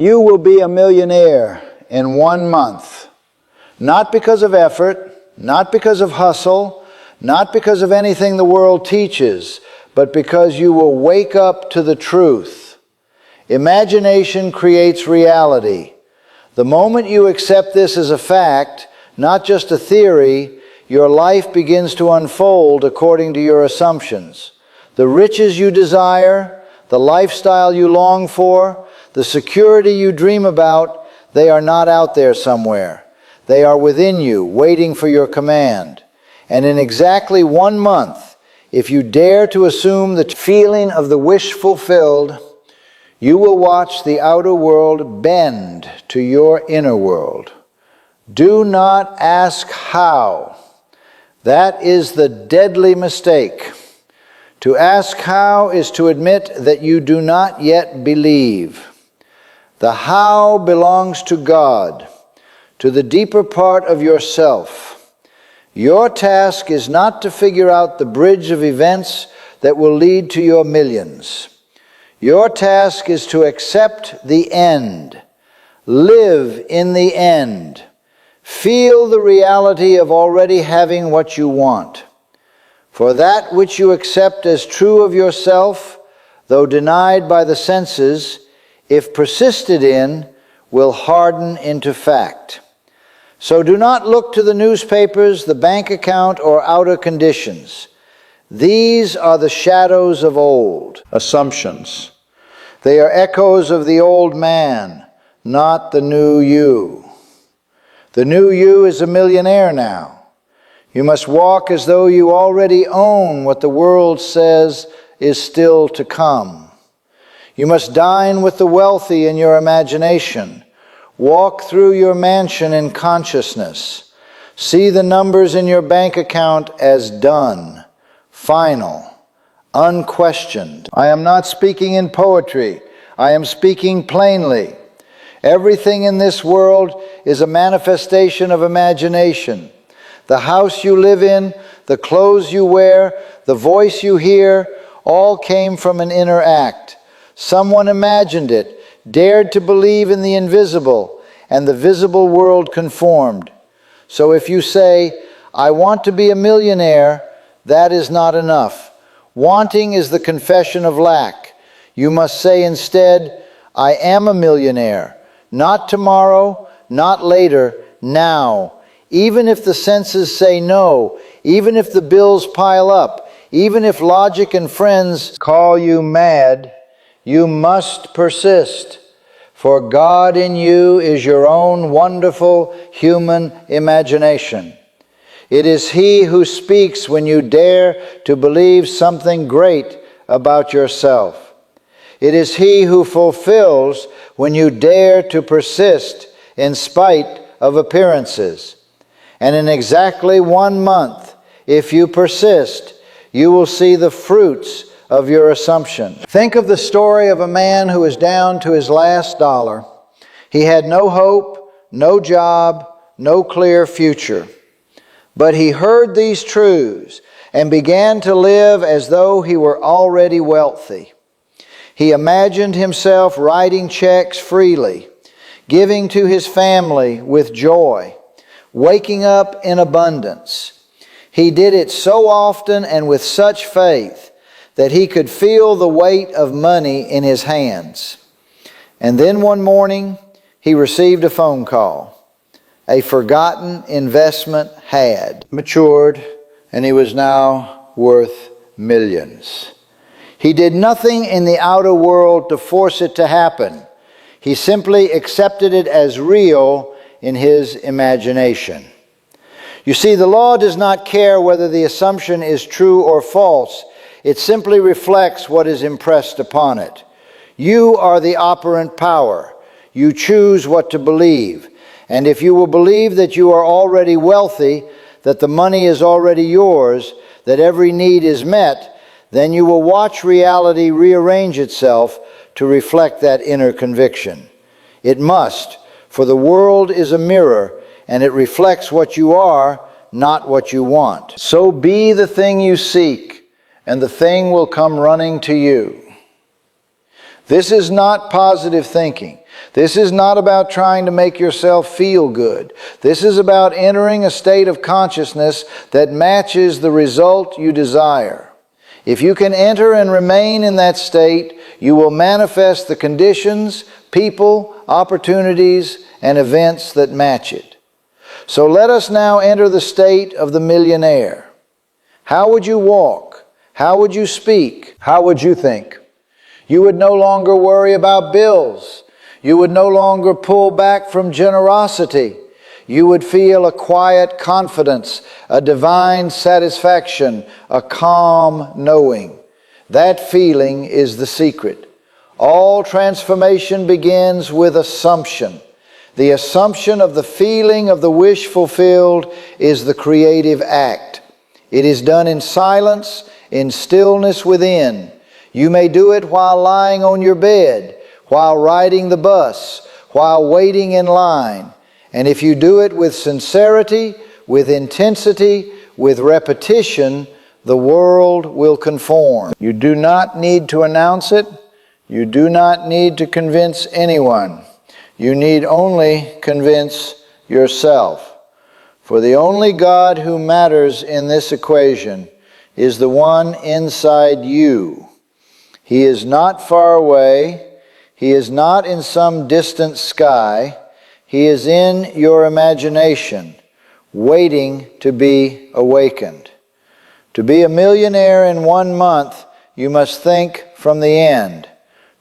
You will be a millionaire in 1 month. Not because of effort, not because of hustle, not because of anything the world teaches, but because you will wake up to the truth. Imagination creates reality. The moment you accept this as a fact, not just a theory, your life begins to unfold according to your assumptions. The riches you desire, the lifestyle you long for, the security you dream about, they are not out there somewhere. They are within you, waiting for your command. And in exactly 1 month, if you dare to assume the feeling of the wish fulfilled, you will watch the outer world bend to your inner world. Do not ask how. That is the deadly mistake. To ask how is to admit that you do not yet believe. The how belongs to God, to the deeper part of yourself. Your task is not to figure out the bridge of events that will lead to your millions. Your task is to accept the end. Live in the end. Feel the reality of already having what you want. For that which you accept as true of yourself, though denied by the senses, if persisted in, will harden into fact. So do not look to the newspapers, the bank account, or outer conditions. These are the shadows of old. Assumptions. They are echoes of the old man, not the new you. The new you is a millionaire now. You must walk as though you already own what the world says is still to come. You must dine with the wealthy in your imagination. Walk through your mansion in consciousness. See the numbers in your bank account as done, final, unquestioned. I am not speaking in poetry. I am speaking plainly. Everything in this world is a manifestation of imagination. The house you live in, the clothes you wear, the voice you hear, all came from an inner act. Someone imagined it, dared to believe in the invisible, and the visible world conformed. So if you say, I want to be a millionaire, that is not enough. Wanting is the confession of lack. You must say instead, I am a millionaire. Not tomorrow, not later, now. Even if the senses say no, even if the bills pile up, even if logic and friends call you mad, you must persist. For God in you is your own wonderful human imagination. It is He who speaks when you dare to believe something great about yourself. It is He who fulfills when you dare to persist in spite of appearances. And in exactly 1 month, if you persist, you will see the fruits of your assumption. Think of the story of a man who is down to his last dollar. He had no hope, no job, no clear future. But he heard these truths and began to live as though he were already wealthy. He imagined himself writing checks freely, giving to his family with joy, waking up in abundance. He did it so often and with such faith that he could feel the weight of money in his hands. And then one morning, he received a phone call. A forgotten investment had matured, and he was now worth millions. He did nothing in the outer world to force it to happen. He simply accepted it as real in his imagination. You see, the law does not care whether the assumption is true or false. It simply reflects what is impressed upon it. You are the operant power. You choose what to believe. And if you will believe that you are already wealthy, that the money is already yours, that every need is met, then you will watch reality rearrange itself to reflect that inner conviction. It must, for the world is a mirror, and it reflects what you are, not what you want. So be the thing you seek, and the thing will come running to you. This is not positive thinking. This is not about trying to make yourself feel good. This is about entering a state of consciousness that matches the result you desire. If you can enter and remain in that state, you will manifest the conditions, people, opportunities, and events that match it. So let us now enter the state of the millionaire. How would you walk? How would you speak? How would you think? You would no longer worry about bills. You would no longer pull back from generosity. You would feel a quiet confidence, a divine satisfaction, a calm knowing. That feeling is the secret. All transformation begins with assumption. The assumption of the feeling of the wish fulfilled is the creative act. It is done in silence, in stillness within. You may do it while lying on your bed, while riding the bus, while waiting in line. And if you do it with sincerity, with intensity, with repetition, the world will conform. You do not need to announce it. You do not need to convince anyone. You need only convince yourself. For the only God who matters in this equation is the one inside you. He is not far away. He is not in some distant sky. He is in your imagination, waiting to be awakened. To be a millionaire in 1 month, you must think from the end.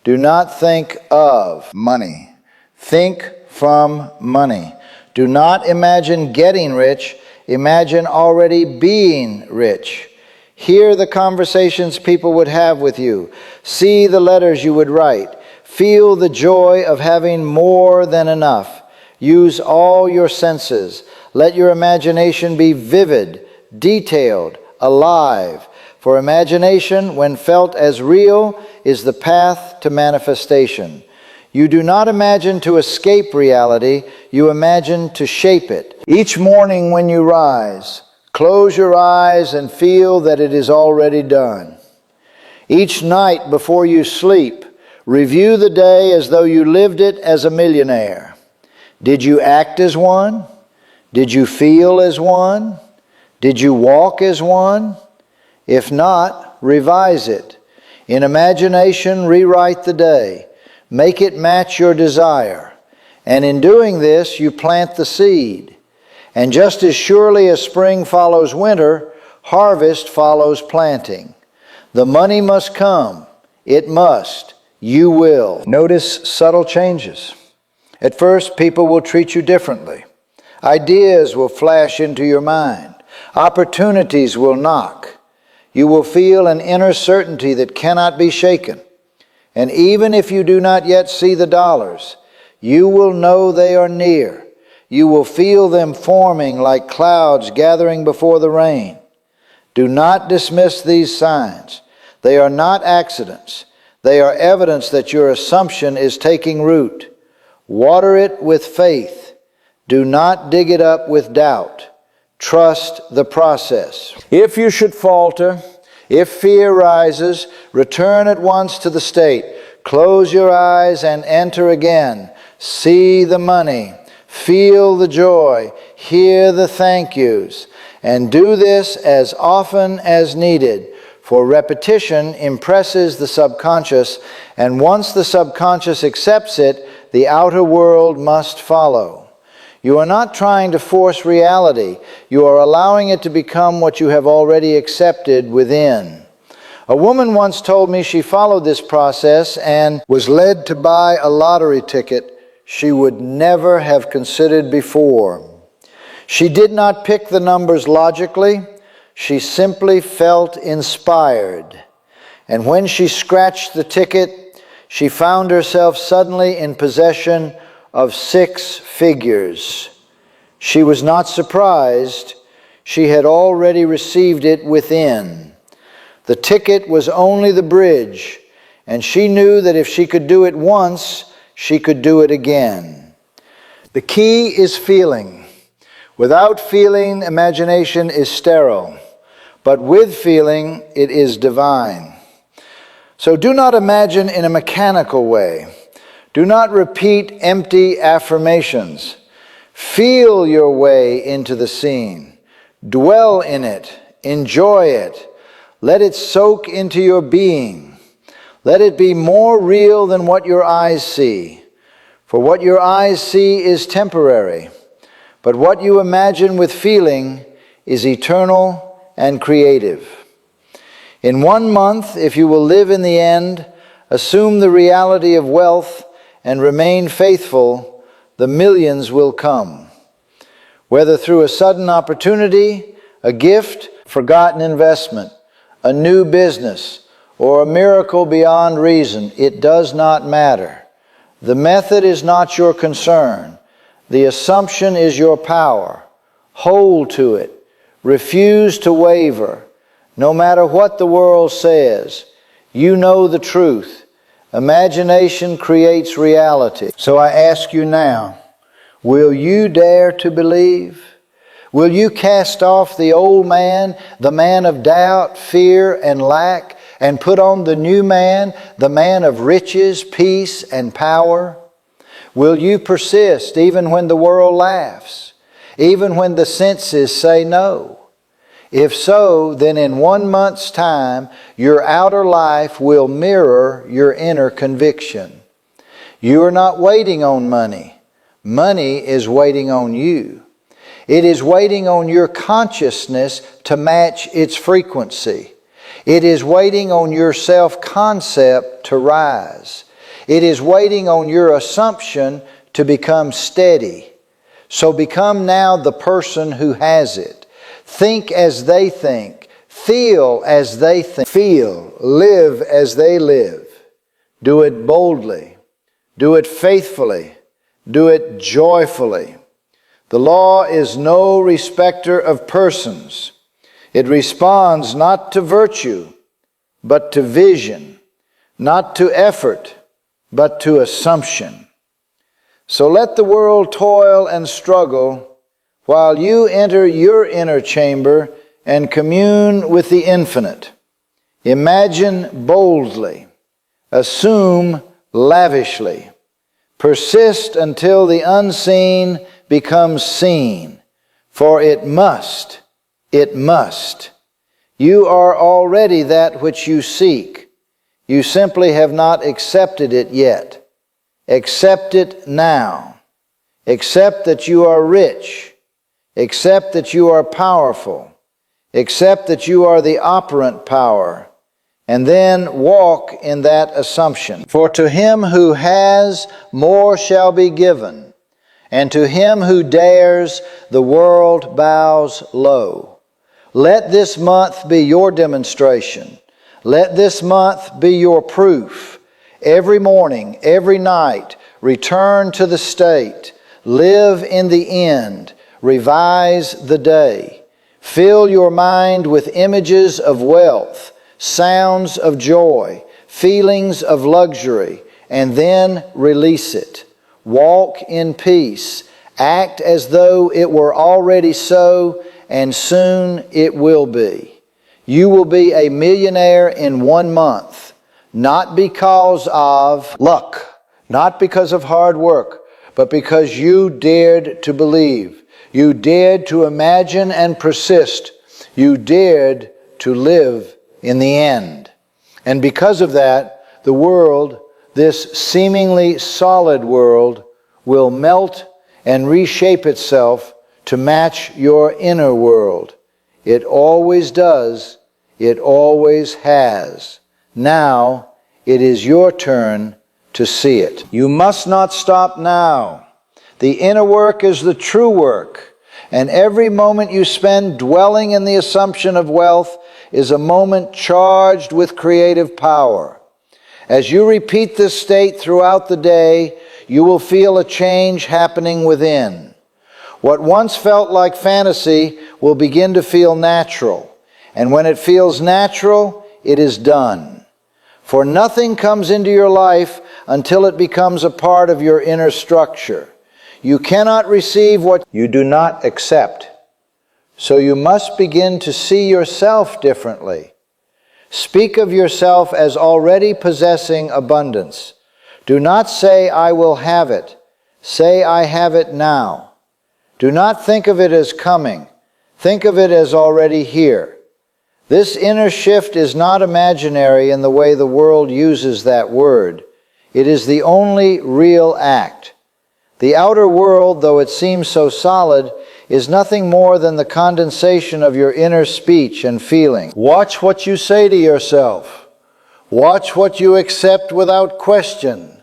Do not think of money. Think from money. Do not imagine getting rich. Imagine already being rich. Hear the conversations people would have with you. See the letters you would write. Feel the joy of having more than enough. Use all your senses. Let your imagination be vivid, detailed, alive. For imagination, when felt as real, is the path to manifestation. You do not imagine to escape reality, you imagine to shape it. Each morning when you rise, close your eyes and feel that it is already done. Each night before you sleep, review the day as though you lived it as a millionaire. Did you act as one? Did you feel as one? Did you walk as one? If not, revise it. In imagination, rewrite the day. Make it match your desire. And in doing this, you plant the seed. And just as surely as spring follows winter, harvest follows planting. The money must come. It must. You will. Notice subtle changes. At first, people will treat you differently. Ideas will flash into your mind. Opportunities will knock. You will feel an inner certainty that cannot be shaken. And even if you do not yet see the dollars, you will know they are near. You will feel them forming like clouds gathering before the rain. Do not dismiss these signs. They are not accidents. They are evidence that your assumption is taking root. Water it with faith. Do not dig it up with doubt. Trust the process. If you should falter, if fear rises, return at once to the state. Close your eyes and enter again. See the money. Feel the joy. Hear the thank yous. And do this as often as needed. For repetition impresses the subconscious, and once the subconscious accepts it, the outer world must follow. You are not trying to force reality. You are allowing it to become what you have already accepted within. A woman once told me she followed this process and was led to buy a lottery ticket she would never have considered before. She did not pick the numbers logically. She simply felt inspired. And when she scratched the ticket, she found herself suddenly in possession of 6 figures. She was not surprised. She had already received it within. The ticket was only the bridge, and she knew that if she could do it once, she could do it again. The key is feeling. Without feeling, imagination is sterile, but with feeling, it is divine. So do not imagine in a mechanical way. Do not repeat empty affirmations. Feel your way into the scene. Dwell in it. Enjoy it. Let it soak into your being. Let it be more real than what your eyes see. For what your eyes see is temporary, but what you imagine with feeling is eternal and creative. In 1 month, if you will live in the end, assume the reality of wealth, and remain faithful, the millions will come. Whether through a sudden opportunity, a gift, forgotten investment, a new business, or a miracle beyond reason, it does not matter. The method is not your concern. The assumption is your power. Hold to it. Refuse to waver. No matter what the world says, you know the truth. Imagination creates reality. So I ask you now, will you dare to believe? Will you cast off the old man, the man of doubt, fear, and lack, and put on the new man, the man of riches, peace, and power? Will you persist even when the world laughs, even when the senses say no? If so, then in 1 month's time, your outer life will mirror your inner conviction. You are not waiting on money. Money is waiting on you. It is waiting on your consciousness to match its frequency. It is waiting on your self-concept to rise. It is waiting on your assumption to become steady. So become now the person who has it. Think as they think. Feel as they feel. Live as they live. Do it boldly. Do it faithfully. Do it joyfully. The law is no respecter of persons. It responds not to virtue, but to vision, not to effort, but to assumption. So let the world toil and struggle while you enter your inner chamber and commune with the infinite. Imagine boldly. Assume lavishly. Persist until the unseen becomes seen, for it must. It must. You are already that which you seek. You simply have not accepted it yet. Accept it now. Accept that you are rich. Accept that you are powerful. Accept that you are the operant power. And then walk in that assumption. For to him who has, more shall be given. And to him who dares, the world bows low. Let this month be your demonstration. Let this month be your proof. Every morning, every night, return to the state. Live in the end. Revise the day. Fill your mind with images of wealth, sounds of joy, feelings of luxury, and then release it. Walk in peace. Act as though it were already so, and soon it will be. You will be a millionaire in 1 month, not because of luck, not because of hard work, but because you dared to believe. You dared to imagine and persist. You dared to live in the end. And because of that, the world, this seemingly solid world, will melt and reshape itself to match your inner world. It always does. It always has. Now it is your turn to see it. You must not stop now. The inner work is the true work, and every moment you spend dwelling in the assumption of wealth is a moment charged with creative power. As you repeat this state throughout the day, you will feel a change happening within. What once felt like fantasy will begin to feel natural, and when it feels natural, it is done. For nothing comes into your life until it becomes a part of your inner structure. You cannot receive what you do not accept. So you must begin to see yourself differently. Speak of yourself as already possessing abundance. Do not say, I will have it. Say, I have it now. Do not think of it as coming. Think of it as already here. This inner shift is not imaginary in the way the world uses that word. It is the only real act. The outer world, though it seems so solid, is nothing more than the condensation of your inner speech and feeling. Watch what you say to yourself. Watch what you accept without question.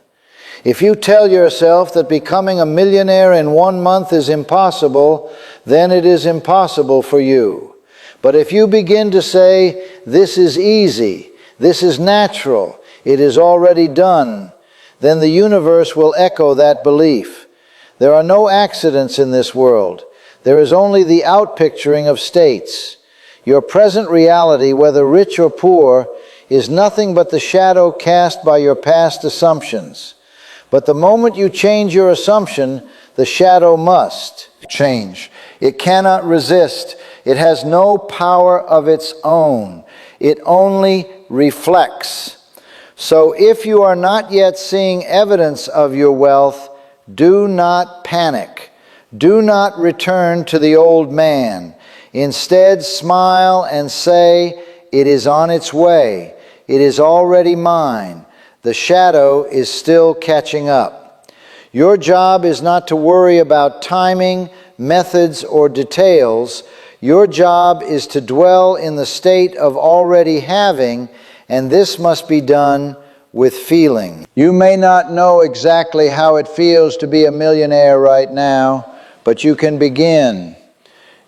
If you tell yourself that becoming a millionaire in 1 month is impossible, then it is impossible for you. But if you begin to say, this is easy, this is natural, it is already done, then the universe will echo that belief. There are no accidents in this world. There is only the outpicturing of states. Your present reality, whether rich or poor, is nothing but the shadow cast by your past assumptions. But the moment you change your assumption, the shadow must change. It cannot resist. It has no power of its own. It only reflects. So if you are not yet seeing evidence of your wealth, do not panic. Do not return to the old man. Instead, smile and say, it is on its way. It is already mine. The shadow is still catching up. Your job is not to worry about timing, methods, or details. Your job is to dwell in the state of already having, and this must be done with feeling. You may not know exactly how it feels to be a millionaire right now, but you can begin.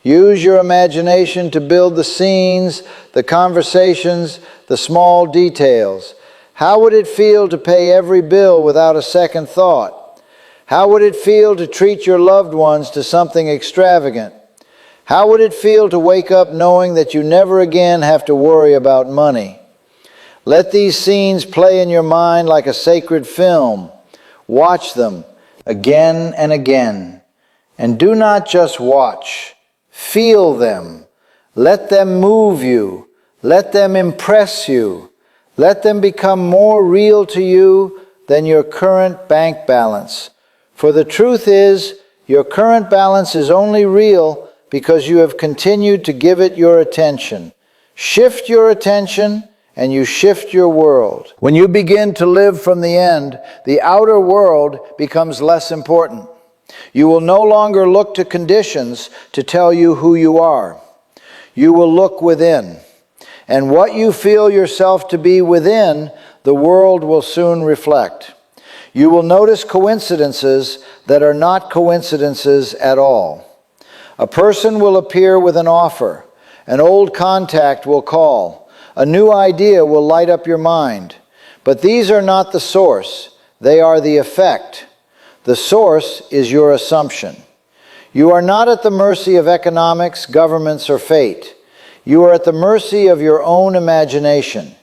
Use your imagination to build the scenes, the conversations, the small details. How would it feel to pay every bill without a second thought? How would it feel to treat your loved ones to something extravagant? How would it feel to wake up knowing that you never again have to worry about money? Let these scenes play in your mind like a sacred film. Watch them again and again. And do not just watch. Feel them. Let them move you. Let them impress you. Let them become more real to you than your current bank balance. For the truth is, your current balance is only real because you have continued to give it your attention. Shift your attention, and you shift your world. When you begin to live from the end, the outer world becomes less important. You will no longer look to conditions to tell you who you are. You will look within. And what you feel yourself to be within, the world will soon reflect. You will notice coincidences that are not coincidences at all. A person will appear with an offer. An old contact will call. A new idea will light up your mind. But these are not the source. They are the effect. The source is your assumption. You are not at the mercy of economics, governments, or fate. You are at the mercy of your own imagination.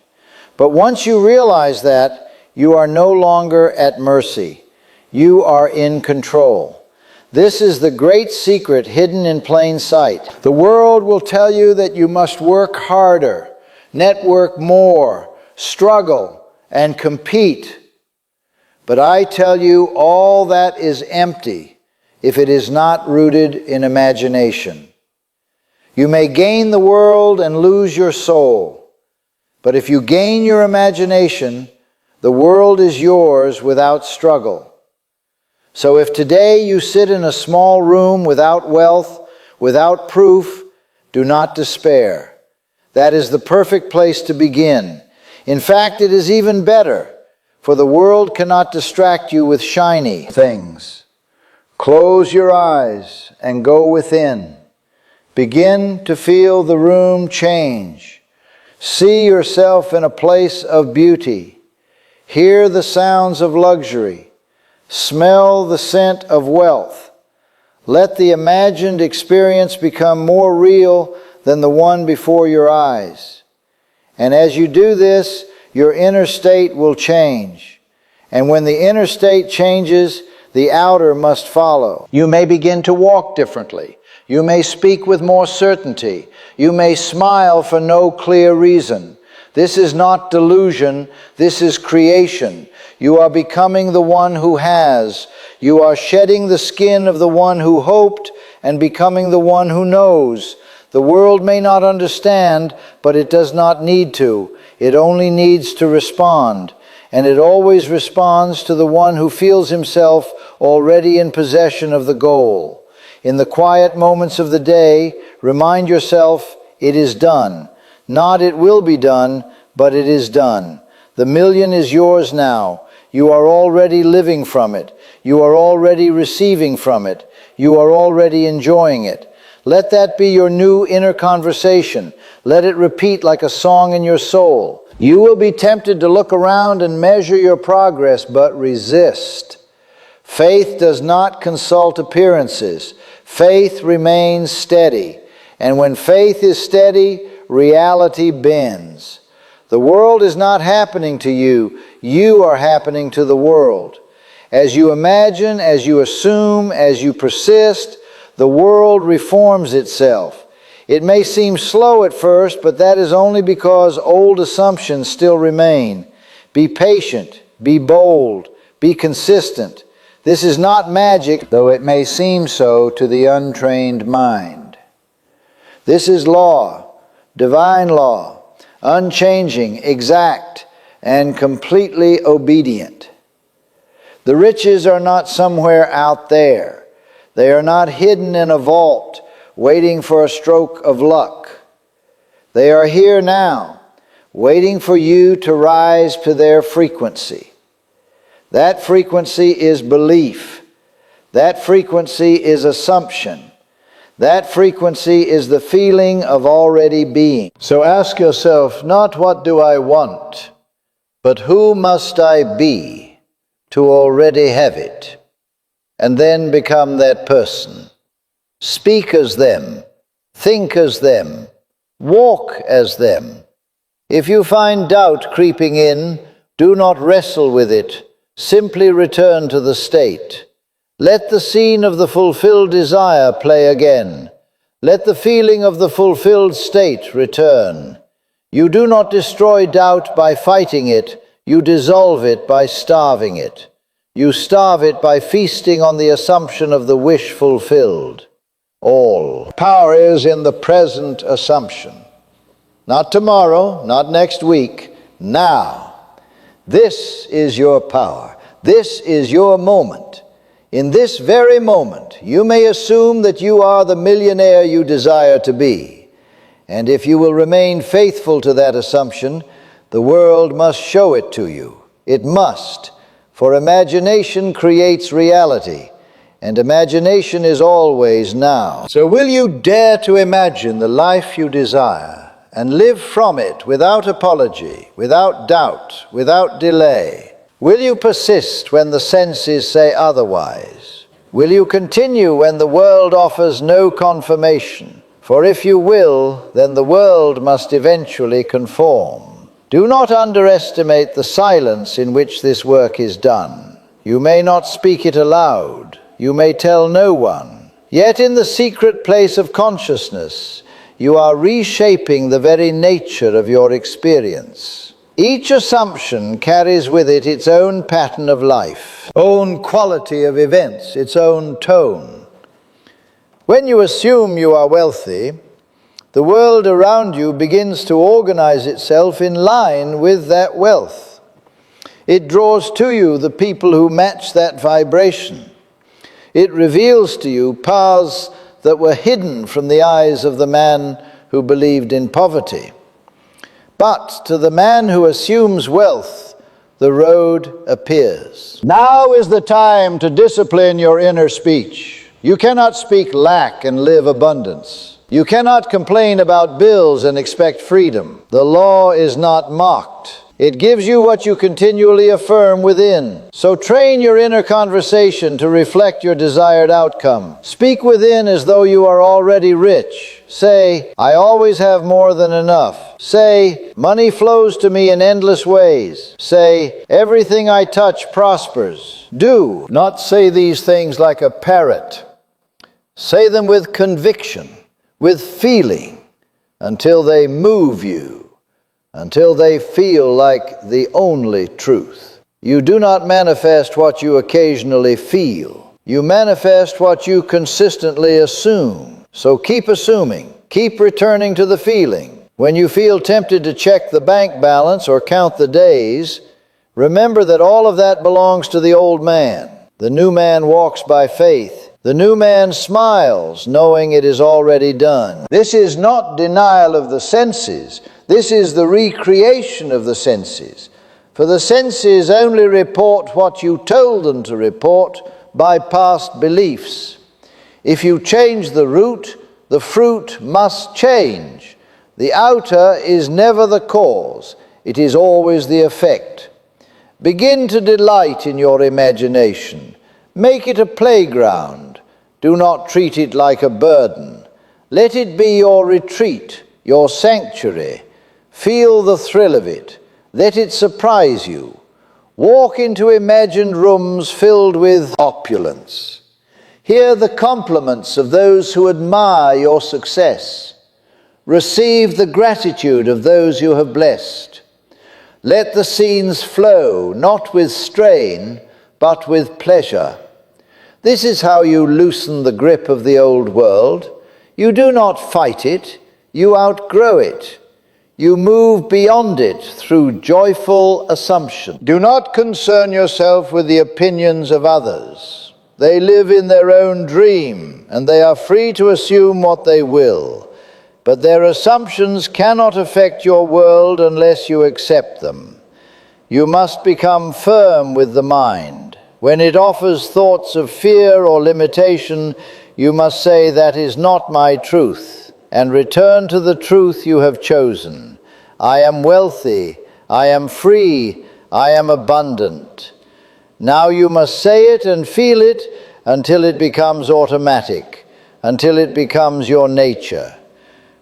But once you realize that, you are no longer at mercy. You are in control. This is the great secret hidden in plain sight. The world will tell you that you must work harder, network more, struggle, and compete. But I tell you, all that is empty if it is not rooted in imagination. You may gain the world and lose your soul. But if you gain your imagination, the world is yours without struggle. So if today you sit in a small room without wealth, without proof, do not despair. That is the perfect place to begin. In fact, it is even better, for the world cannot distract you with shiny things. Close your eyes and go within. Begin to feel the room change. See yourself in a place of beauty. Hear the sounds of luxury. Smell the scent of wealth. Let the imagined experience become more real than the one before your eyes. And as you do this, your inner state will change. And when the inner state changes, the outer must follow. You may begin to walk differently. You may speak with more certainty. You may smile for no clear reason. This is not delusion, this is creation. You are becoming the one who has. You are shedding the skin of the one who hoped and becoming the one who knows. The world may not understand, but it does not need to. It only needs to respond. And it always responds to the one who feels himself already in possession of the goal. In the quiet moments of the day, remind yourself, it is done. Not it will be done, but it is done. The million is yours now. You are already living from it. You are already receiving from it. You are already enjoying it. Let that be your new inner conversation. Let it repeat like a song in your soul. You will be tempted to look around and measure your progress, but resist. Faith does not consult appearances. Faith remains steady. And when faith is steady, reality bends. The world is not happening to you. You are happening to the world. As you imagine, as you assume, as you persist, the world reforms itself. It may seem slow at first, but that is only because old assumptions still remain. Be patient, be bold, be consistent. This is not magic, though it may seem so to the untrained mind. This is law, divine law, unchanging, exact, and completely obedient. The riches are not somewhere out there. They are not hidden in a vault, waiting for a stroke of luck. They are here now, waiting for you to rise to their frequency. That frequency is belief. That frequency is assumption. That frequency is the feeling of already being. So ask yourself, not what do I want, but who must I be to already have it? And then become that person. Speak as them, think as them, walk as them. If you find doubt creeping in, do not wrestle with it. Simply return to the state. Let the scene of the fulfilled desire play again. Let the feeling of the fulfilled state return. You do not destroy doubt by fighting it. You dissolve it by starving it. You starve it by feasting on the assumption of the wish fulfilled. All power is in the present assumption. Not tomorrow, not next week, now. This is your power. This is your moment. In this very moment, you may assume that you are the millionaire you desire to be. And if you will remain faithful to that assumption, the world must show it to you. It must, for imagination creates reality. And imagination is always now. So will you dare to imagine the life you desire and live from it without apology, without doubt, without delay? Will you persist when the senses say otherwise? Will you continue when the world offers no confirmation? For if you will, then the world must eventually conform. Do not underestimate the silence in which this work is done. You may not speak it aloud. You may tell no one. Yet in the secret place of consciousness, you are reshaping the very nature of your experience. Each assumption carries with it its own pattern of life, own quality of events, its own tone. When you assume you are wealthy, the world around you begins to organize itself in line with that wealth. It draws to you the people who match that vibration. It reveals to you paths that were hidden from the eyes of the man who believed in poverty. But to the man who assumes wealth, the road appears. Now is the time to discipline your inner speech. You cannot speak lack and live abundance. You cannot complain about bills and expect freedom. The law is not mocked. It gives you what you continually affirm within. So train your inner conversation to reflect your desired outcome. Speak within as though you are already rich. Say, I always have more than enough. Say, money flows to me in endless ways. Say, everything I touch prospers. Do not say these things like a parrot. Say them with conviction, with feeling, until they move you, until they feel like the only truth. You do not manifest what you occasionally feel. You manifest what you consistently assume. So keep assuming. Keep returning to the feeling. When you feel tempted to check the bank balance or count the days, remember that all of that belongs to the old man. The new man walks by faith. The new man smiles, knowing it is already done. This is not denial of the senses. This is the recreation of the senses. For the senses only report what you told them to report by past beliefs. If you change the root, the fruit must change. The outer is never the cause. It is always the effect. Begin to delight in your imagination. Make it a playground. Do not treat it like a burden. Let it be your retreat, your sanctuary. Feel the thrill of it. Let it surprise you. Walk into imagined rooms filled with opulence. Hear the compliments of those who admire your success. Receive the gratitude of those you have blessed. Let the scenes flow, not with strain, but with pleasure. This is how you loosen the grip of the old world. You do not fight it, you outgrow it. You move beyond it through joyful assumption. Do not concern yourself with the opinions of others. They live in their own dream, and they are free to assume what they will. But their assumptions cannot affect your world unless you accept them. You must become firm with the mind. When it offers thoughts of fear or limitation, you must say, "That is not my truth," and return to the truth you have chosen. I am wealthy, I am free, I am abundant. Now you must say it and feel it until it becomes automatic, until it becomes your nature.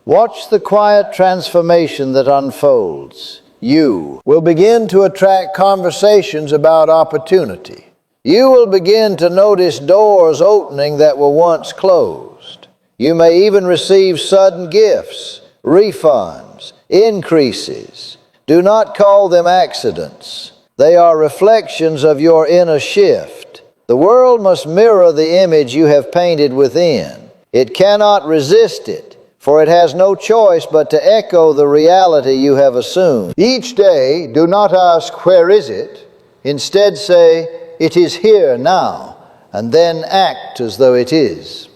Watch the quiet transformation that unfolds. You will begin to attract conversations about opportunity. You will begin to notice doors opening that were once closed. You may even receive sudden gifts, refunds, increases. Do not call them accidents. They are reflections of your inner shift. The world must mirror the image you have painted within. It cannot resist it, for it has no choice but to echo the reality you have assumed. Each day, do not ask, "Where is it?" Instead say, "It is here now," and then act as though it is.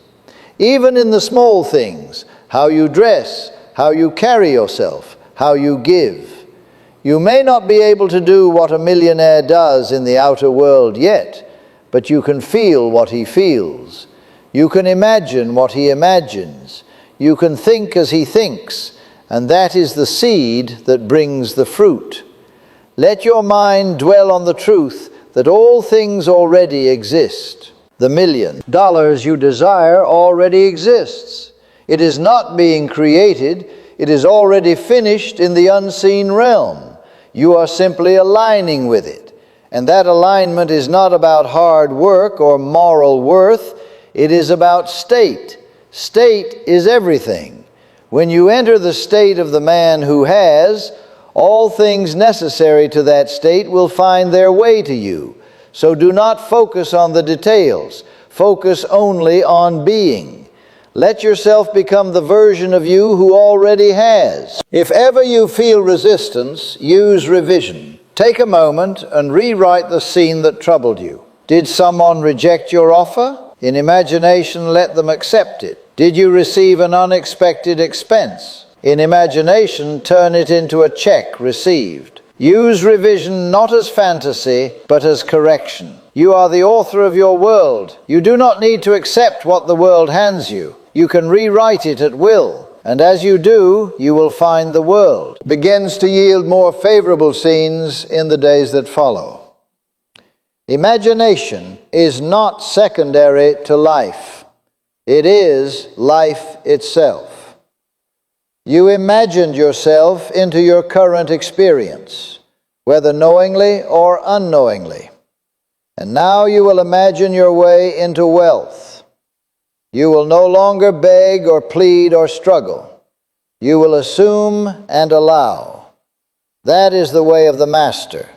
Even in the small things, how you dress, how you carry yourself, how you give. You may not be able to do what a millionaire does in the outer world yet, but you can feel what he feels. You can imagine what he imagines. You can think as he thinks, and that is the seed that brings the fruit. Let your mind dwell on the truth that all things already exist. The $1 million you desire already exists. It is not being created. It is already finished in the unseen realm. You are simply aligning with it. And that alignment is not about hard work or moral worth. It is about state. State is everything. When you enter the state of the man who has, all things necessary to that state will find their way to you. So do not focus on the details. Focus only on being. Let yourself become the version of you who already has. If ever you feel resistance, use revision. Take a moment and rewrite the scene that troubled you. Did someone reject your offer? In imagination, let them accept it. Did you receive an unexpected expense? In imagination, turn it into a check received. Use revision not as fantasy, but as correction. You are the author of your world. You do not need to accept what the world hands you. You can rewrite it at will. And as you do, you will find the world begins to yield more favorable scenes in the days that follow. Imagination is not secondary to life. It is life itself. You imagined yourself into your current experience, whether knowingly or unknowingly. And now you will imagine your way into wealth. You will no longer beg or plead or struggle. You will assume and allow. That is the way of the Master.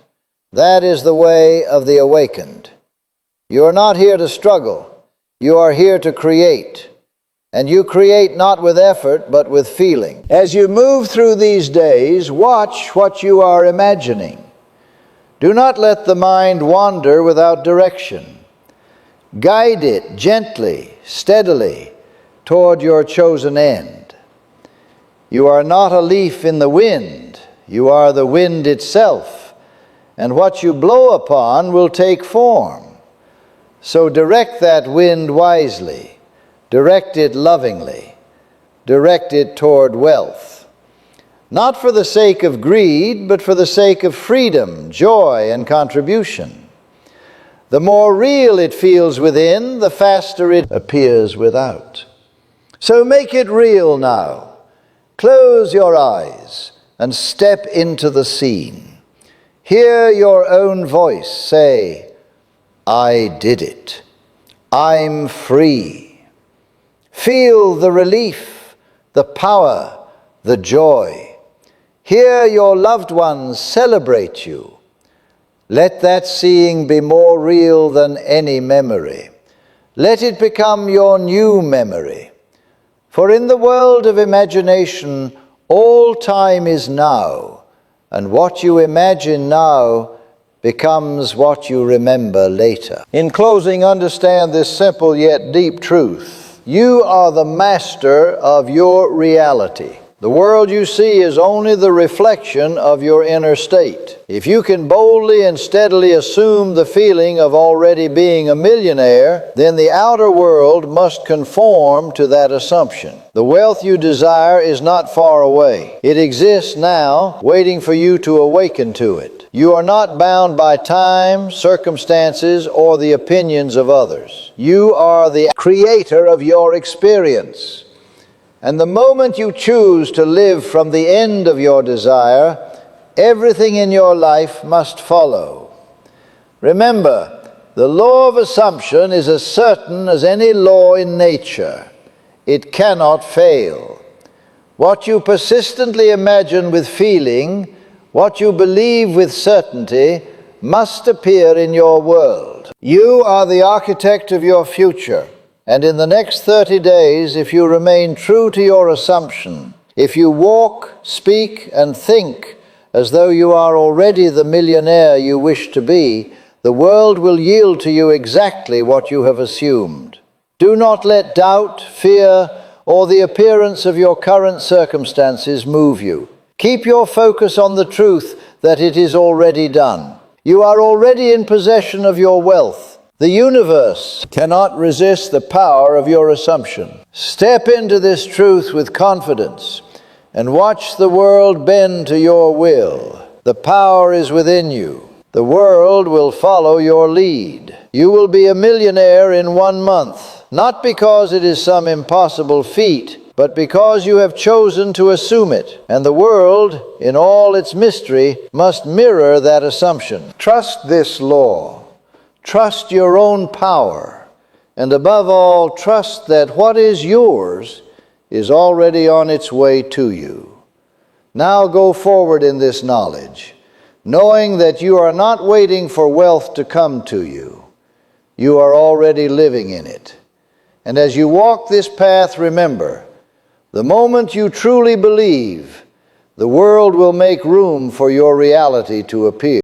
That is the way of the awakened. You are not here to struggle. You are here to create. And you create not with effort, but with feeling. As you move through these days, watch what you are imagining. Do not let the mind wander without direction. Guide it gently, steadily, toward your chosen end. You are not a leaf in the wind. You are the wind itself. And what you blow upon will take form. So direct that wind wisely. Direct it lovingly. Direct it toward wealth. Not for the sake of greed, but for the sake of freedom, joy, and contribution. The more real it feels within, the faster it appears without. So make it real now. Close your eyes and step into the scene. Hear your own voice say, I did it. I'm free. Feel the relief, the power, the joy. Hear your loved ones celebrate you. Let that seeing be more real than any memory. Let it become your new memory. For in the world of imagination, all time is now, and what you imagine now becomes what you remember later. In closing, understand this simple yet deep truth. You are the master of your reality. The world you see is only the reflection of your inner state. If you can boldly and steadily assume the feeling of already being a millionaire, then the outer world must conform to that assumption. The wealth you desire is not far away. It exists now, waiting for you to awaken to it. You are not bound by time, circumstances, or the opinions of others. You are the creator of your experience. And the moment you choose to live from the end of your desire, everything in your life must follow. Remember, the law of assumption is as certain as any law in nature. It cannot fail. What you persistently imagine with feeling, what you believe with certainty, must appear in your world. You are the architect of your future. And in the next 30 days, if you remain true to your assumption, if you walk, speak, and think as though you are already the millionaire you wish to be, the world will yield to you exactly what you have assumed. Do not let doubt, fear, or the appearance of your current circumstances move you. Keep your focus on the truth that it is already done. You are already in possession of your wealth. The universe cannot resist the power of your assumption. Step into this truth with confidence and watch the world bend to your will. The power is within you. The world will follow your lead. You will be a millionaire in 1 month, not because it is some impossible feat, but because you have chosen to assume it. And the world, in all its mystery, must mirror that assumption. Trust this law. Trust your own power, and above all, trust that what is yours is already on its way to you. Now go forward in this knowledge, knowing that you are not waiting for wealth to come to you. You are already living in it. And as you walk this path, remember, the moment you truly believe, the world will make room for your reality to appear.